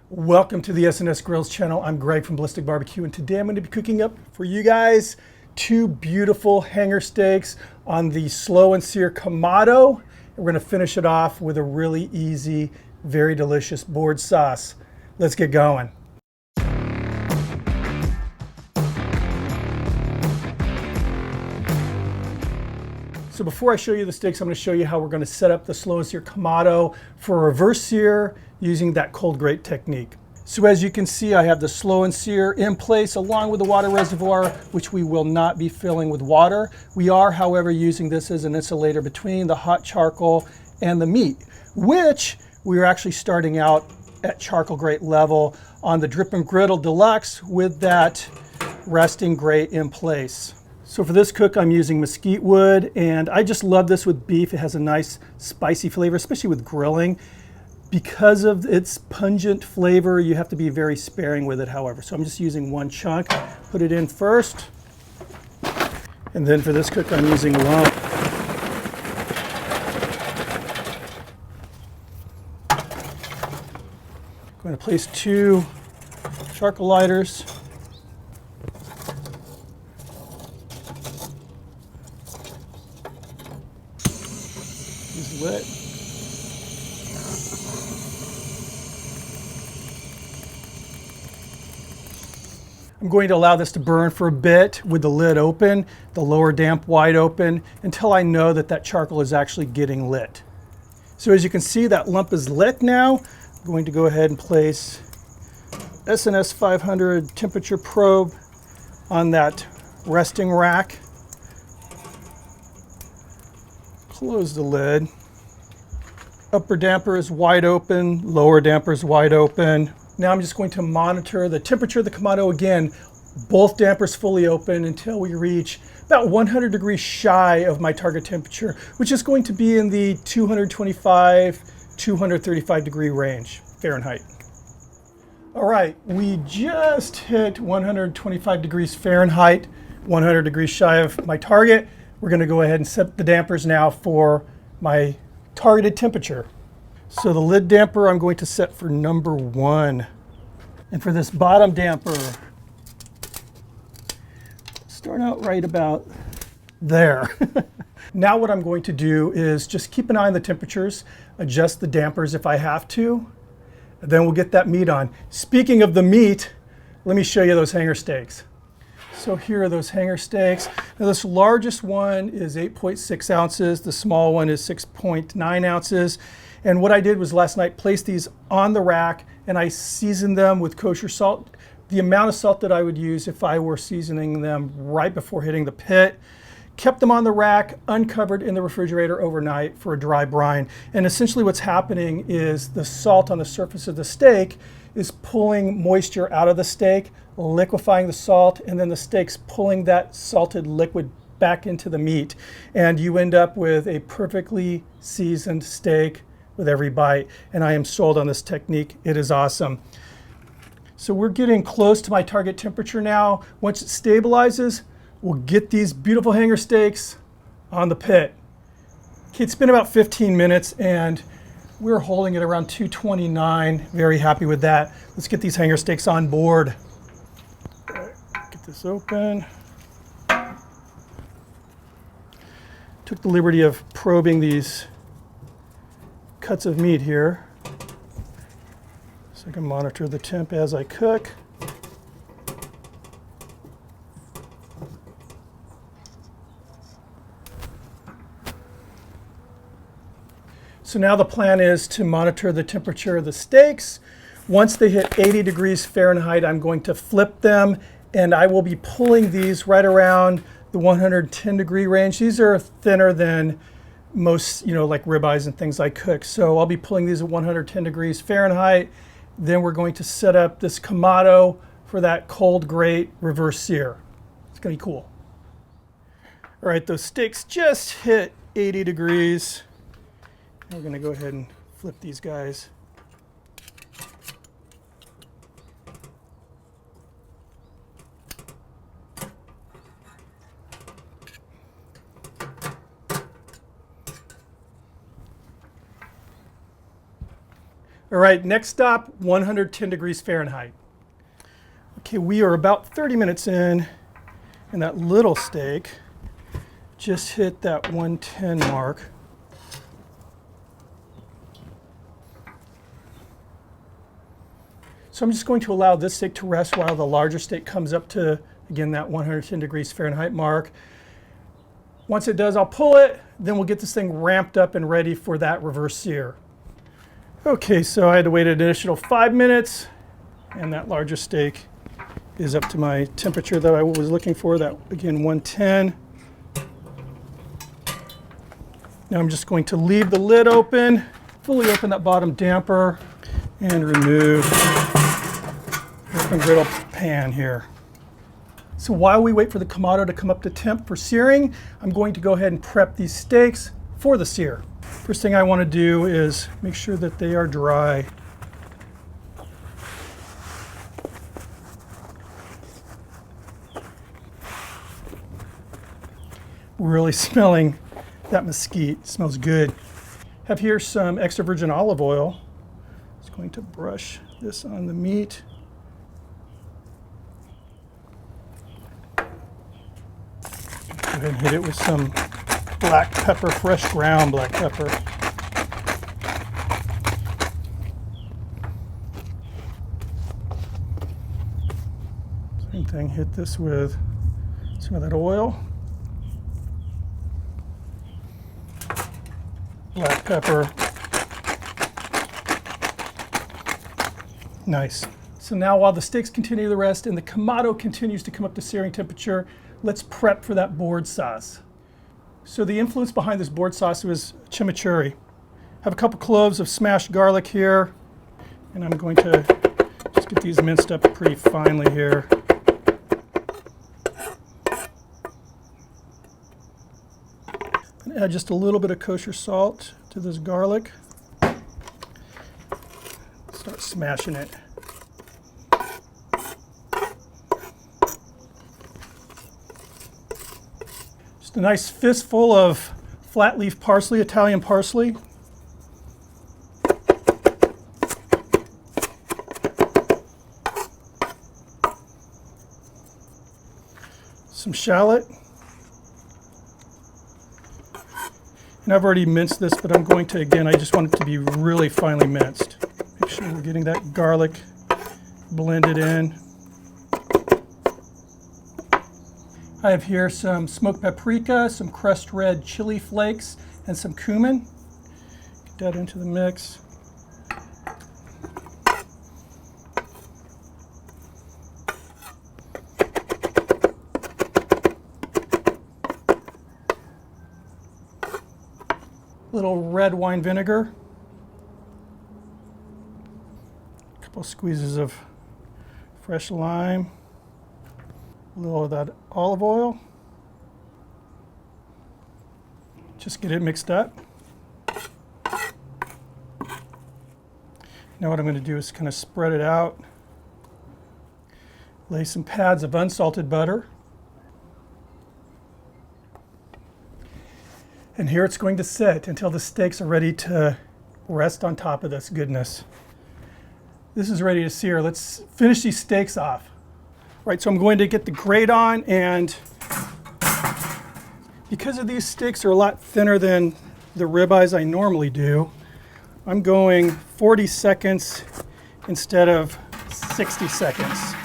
Welcome to the S&S Grills channel. I'm Greg from Ballistic BBQ, and today I'm going to be cooking up for you guys two beautiful hanger steaks on the slow and sear Kamado. We're going to finish it off with a really easy, very delicious board sauce. Let's get going. So before I show you the steaks, I'm going to show you how we're going to set up the slow and sear Kamado for a reverse sear using that cold grate technique. So as you can see, I have the slow and sear in place along with the water reservoir, which we will not be filling with water. We are, however, using this as an insulator between the hot charcoal and the meat, which we are actually starting out at charcoal grate level on the Drip and Griddle Deluxe with that resting grate in place. So for this cook, I'm using mesquite wood, and I just love this with beef. It has a nice spicy flavor, especially with grilling. Because of its pungent flavor, you have to be very sparing with it, however. So I'm just using one chunk, put it in first. And then for this cook, I'm using lump. I'm going to place two charcoal lighters. Is lit. I'm going to allow this to burn for a bit with the lid open, the lower damp wide open, until I know that that charcoal is actually getting lit. So as you can see, that lump is lit now. I'm going to go ahead and place S&S 500 temperature probe on that resting rack. Close the lid. Upper damper is wide open, lower damper is wide open. Now I'm just going to monitor the temperature of the Kamado again, both dampers fully open until we reach about 100 degrees shy of my target temperature, which is going to be in the 225, 235 degree range, Fahrenheit. All right, we just hit 125 degrees Fahrenheit, 100 degrees shy of my target. We're going to go ahead and set the dampers now for my targeted temperature. So the lid damper I'm going to set for number 1. And for this bottom damper, start out right about there. Now what I'm going to do is just keep an eye on the temperatures, adjust the dampers if I have to, and then we'll get that meat on. Speaking of the meat, let me show you those hanger steaks. So here are those hanger steaks. Now this largest one is 8.6 ounces. The small one is 6.9 ounces. And what I did was last night place these on the rack and I seasoned them with kosher salt. The amount of salt that I would use if I were seasoning them right before hitting the pit. Kept them on the rack, uncovered in the refrigerator overnight for a dry brine. And essentially what's happening is the salt on the surface of the steak is pulling moisture out of the steak, liquefying the salt, and then the steak's pulling that salted liquid back into the meat. And you end up with a perfectly seasoned steak with every bite. And I am sold on this technique. It is awesome. So we're getting close to my target temperature now. Once it stabilizes, we'll get these beautiful hanger steaks on the pit. Okay, it's been about 15 minutes and we're holding it around 229. Very happy with that. Let's get these hanger steaks on board. Get this open. Took the liberty of probing these cuts of meat here so I can monitor the temp as I cook. So now the plan is to monitor the temperature of the steaks. Once they hit 80 degrees Fahrenheit, I'm going to flip them and I will be pulling these right around the 110 degree range. These are thinner than most, like ribeyes and things I cook. So I'll be pulling these at 110 degrees Fahrenheit. Then we're going to set up this Kamado for that cold grate reverse sear. It's gonna be cool. All right, those steaks just hit 80 degrees. We're gonna go ahead and flip these guys. All right, next stop, 110 degrees Fahrenheit. Okay, we are about 30 minutes in, and that little steak just hit that 110 mark. So I'm just going to allow this steak to rest while the larger steak comes up to, again, that 110 degrees Fahrenheit mark. Once it does, I'll pull it, then we'll get this thing ramped up and ready for that reverse sear. Okay, so I had to wait an additional 5 minutes, and that larger steak is up to my temperature that I was looking for, that, again, 110. Now I'm just going to leave the lid open, fully open that bottom damper, and remove the open griddle pan here. So while we wait for the Kamado to come up to temp for searing, I'm going to go ahead and prep these steaks for the sear. First thing I want to do is make sure that they are dry. Really smelling that mesquite. It smells good. Have here some extra virgin olive oil. Just going to brush this on the meat. Go ahead and hit it with some black pepper, fresh ground black pepper. Same thing, hit this with some of that oil. Black pepper. Nice. So now while the steaks continue to rest and the Kamado continues to come up to searing temperature, let's prep for that board sauce. So the influence behind this board sauce was chimichurri. I have a couple cloves of smashed garlic here, and I'm going to just get these minced up pretty finely here. And add just a little bit of kosher salt to this garlic. Start smashing it. Just a nice fistful of flat leaf parsley, Italian parsley. Some shallot. And I've already minced this, but I'm going to, again, I just want it to be really finely minced. Make sure we're getting that garlic blended in. I have here some smoked paprika, some crushed red chili flakes, and some cumin. Get that into the mix. Little red wine vinegar. A couple squeezes of fresh lime. A little of that olive oil. Just get it mixed up. Now what I'm going to do is kind of spread it out. Lay some pads of unsalted butter. And here it's going to sit until the steaks are ready to rest on top of this goodness. This is ready to sear. Let's finish these steaks off. All right, so I'm going to get the grate on, and because of these steaks are a lot thinner than the ribeyes I normally do, I'm going 40 seconds instead of 60 seconds.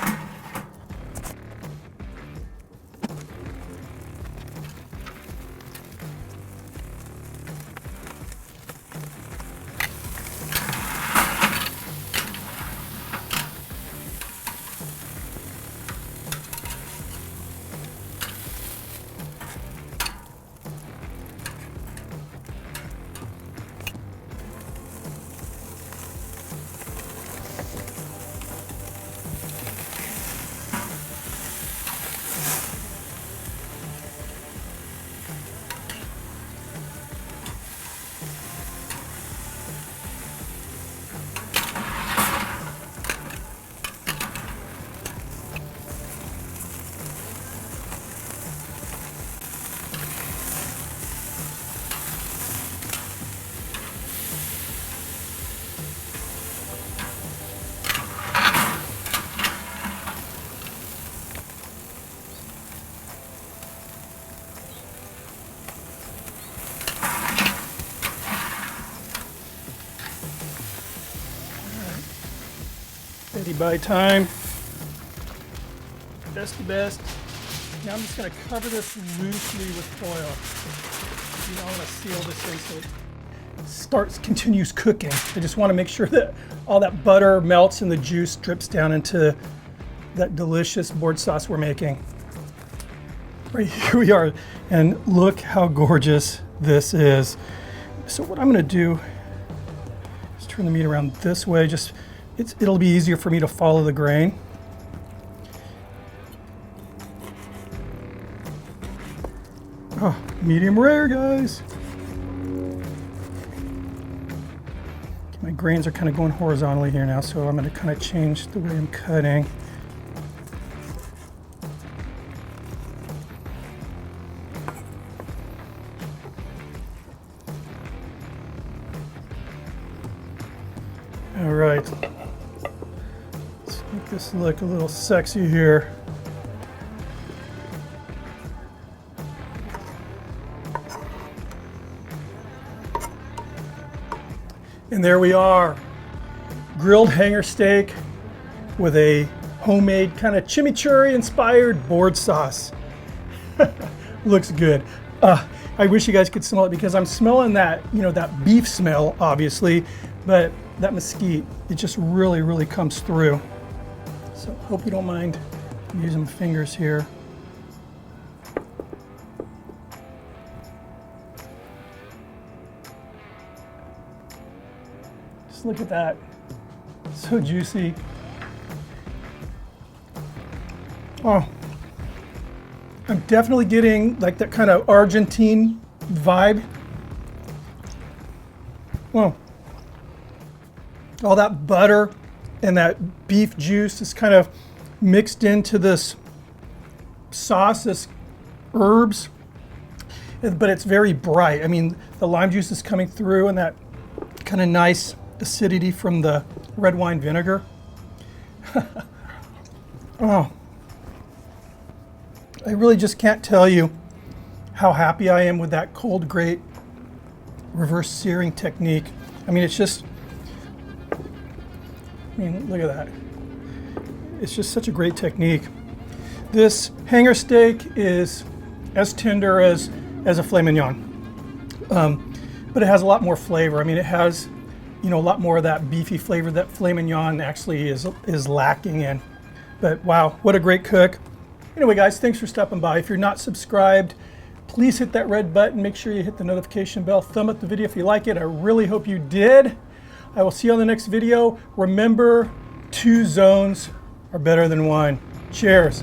Steady by time. Best to best. Now I'm just going to cover this loosely with foil. You know, I'm going to seal this in so it continues cooking. I just want to make sure that all that butter melts and the juice drips down into that delicious board sauce we're making. Right, here we are, and look how gorgeous this is. So what I'm going to do is turn the meat around this way. It'll be easier for me to follow the grain. Oh, medium rare, guys. My grains are kind of going horizontally here now, so I'm going to kind of change the way I'm cutting. All right, let's make this look a little sexy here. And there we are, grilled hanger steak with a homemade kind of chimichurri inspired board sauce. Looks good. I wish you guys could smell it because I'm smelling that, you know, that beef smell, obviously, but that mesquite, it just really, really comes through. So hope you don't mind using my fingers here. Just look at that, so juicy. Oh, I'm definitely getting like that kind of Argentine vibe. Well, all that butter and that beef juice is kind of mixed into this sauce, this herbs, but it's very bright. I mean, the lime juice is coming through and that kind of nice acidity from the red wine vinegar. Oh, I really just can't tell you how happy I am with that cold grate reverse searing technique. I mean, it's just, I mean, look at that. It's just such a great technique. This hanger steak is as tender as a filet mignon, but it has a lot more flavor. I mean, it has, you know, a lot more of that beefy flavor that filet mignon actually is lacking in. But wow, what a great cook. Anyway, guys, thanks for stopping by. If you're not subscribed, please hit that red button. Make sure you hit the notification bell. Thumb up the video if you like it. I really hope you did. I will see you on the next video. Remember, 2 zones are better than 1. Cheers.